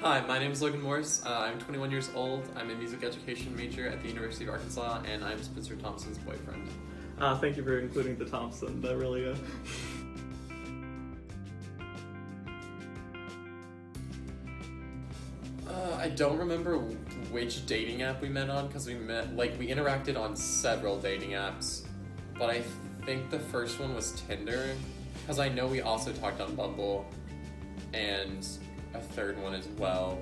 Hi, my name is Logan Morse. I'm 21 years old. I'm a music education major at the University of Arkansas, and I'm Spencer Thompson's boyfriend. Thank you for including the Thompson. That really. I don't remember which dating app we met on because we interacted on several dating apps, but I think the first one was Tinder because I know we also talked on Bumble and a third one as well.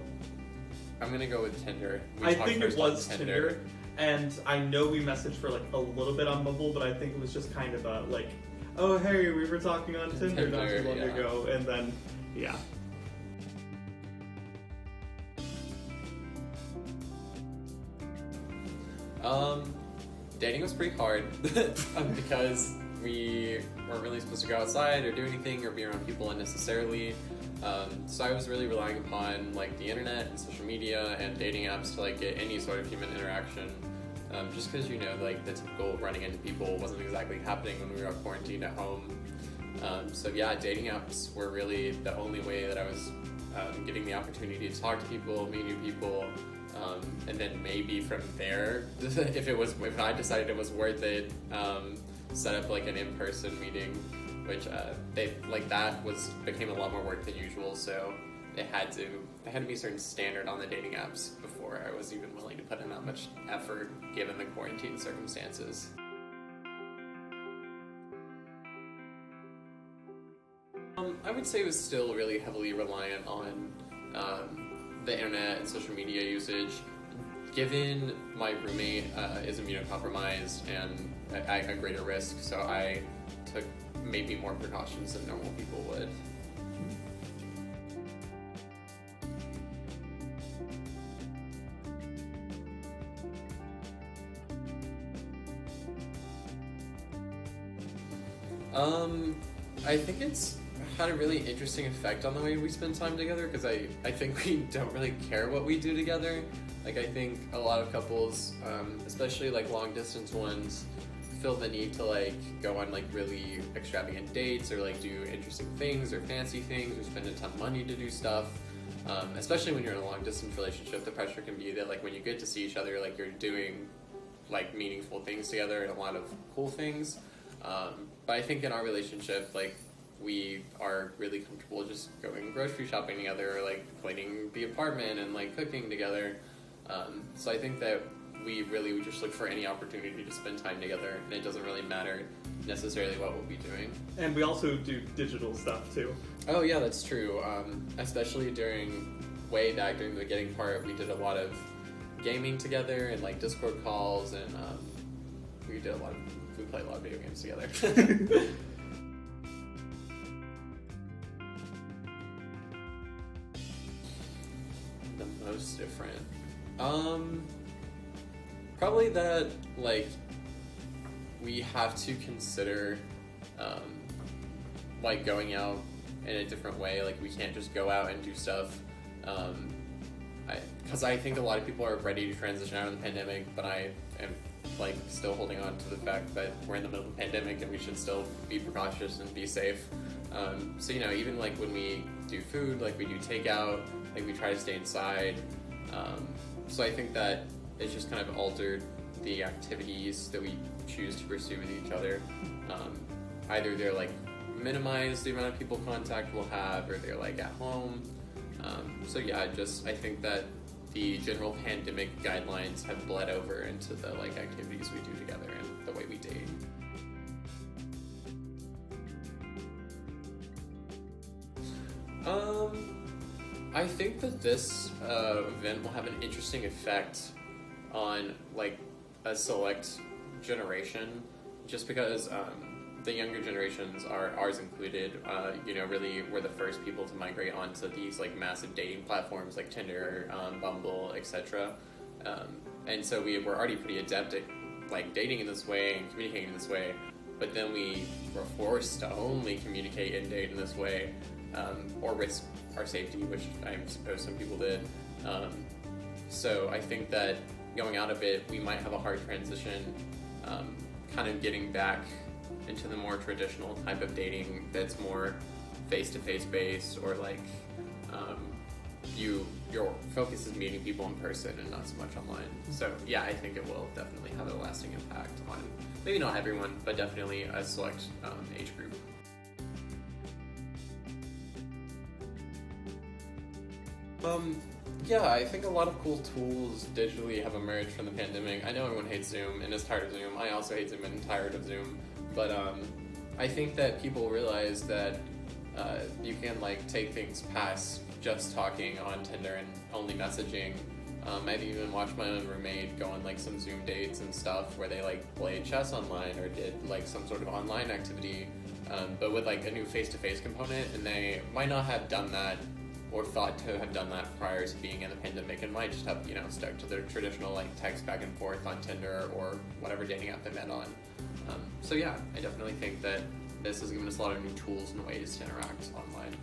I'm gonna go with Tinder. I think it was Tinder, and I know we messaged for like a little bit on Bumble, but I think it was just kind of a like, oh hey, we were talking on Tinder not too long ago, and then yeah. Dating was pretty hard because we weren't really supposed to go outside or do anything or be around people unnecessarily. So I was really relying upon like the internet and social media and dating apps to like get any sort of human interaction. Just because like the typical running into people wasn't exactly happening when we were quarantined at home. So yeah, dating apps were really the only way that I was getting the opportunity to talk to people, meet new people. And then maybe from there, if I decided it was worth it, set up like an in-person meeting, which became a lot more work than usual. So there had to be a certain standard on the dating apps before I was even willing to put in that much effort, given the quarantine circumstances. I would say it was still really heavily reliant on the internet and social media usage. Given my roommate is immunocompromised and at a greater risk, so I took maybe more precautions than normal people would. I think it's had a really interesting effect on the way we spend time together because I think we don't really care what we do together. Like I think a lot of couples, especially like long distance ones, feel the need to like go on like really extravagant dates or like do interesting things or fancy things or spend a ton of money to do stuff. Especially when you're in a long distance relationship, the pressure can be that like when you get to see each other, like you're doing like meaningful things together and a lot of cool things. But I think in our relationship, like we are really comfortable just going grocery shopping together or like cleaning the apartment and like cooking together. So I think that we really would just look for any opportunity to spend time together, and it doesn't really matter necessarily what we'll be doing. And we also do digital stuff too. Oh yeah, that's true. Especially way back during the beginning part, we did a lot of gaming together and like Discord calls, and we played a lot of video games together. The most different. Probably that like we have to consider like going out in a different way. Like we can't just go out and do stuff. Because I think a lot of people are ready to transition out of the pandemic, but I am like still holding on to the fact that we're in the middle of a pandemic and we should still be precautious and be safe. So even like when we do food, like we do takeout, like we try to stay inside. So I think that it's just kind of altered the activities that we choose to pursue with each other. Either they're like minimize the amount of people contact we'll have, or they're like at home. So yeah, I think that the general pandemic guidelines have bled over into the like activities we do together and the way we date. I think that this event will have an interesting effect on like a select generation, just because the younger generations, ours included, really were the first people to migrate onto these like massive dating platforms like Tinder, Bumble, etc. And so we were already pretty adept at like dating in this way and communicating in this way, but then we were forced to only communicate and date in this way, or risk our safety, which I suppose some people did. So I think that going out of it, we might have a hard transition, kind of getting back into the more traditional type of dating that's more face-to-face based, or like you your focus is meeting people in person and not so much online. So yeah, I think it will definitely have a lasting impact on maybe not everyone, but definitely a select age group. Yeah, I think a lot of cool tools digitally have emerged from the pandemic. I know everyone hates Zoom and is tired of Zoom. I also hate Zoom and am tired of Zoom. But I think that people realize that you can like take things past just talking on Tinder and only messaging. I've even watched my own roommate go on like some Zoom dates and stuff where they like played chess online or did like some sort of online activity, but with like a new face-to-face component, and they might not have done that or thought to have done that prior to being in the pandemic, and might just have, you know, stuck to their traditional like text back and forth on Tinder or whatever dating app they met on. So yeah, I definitely think that this has given us a lot of new tools and ways to interact online.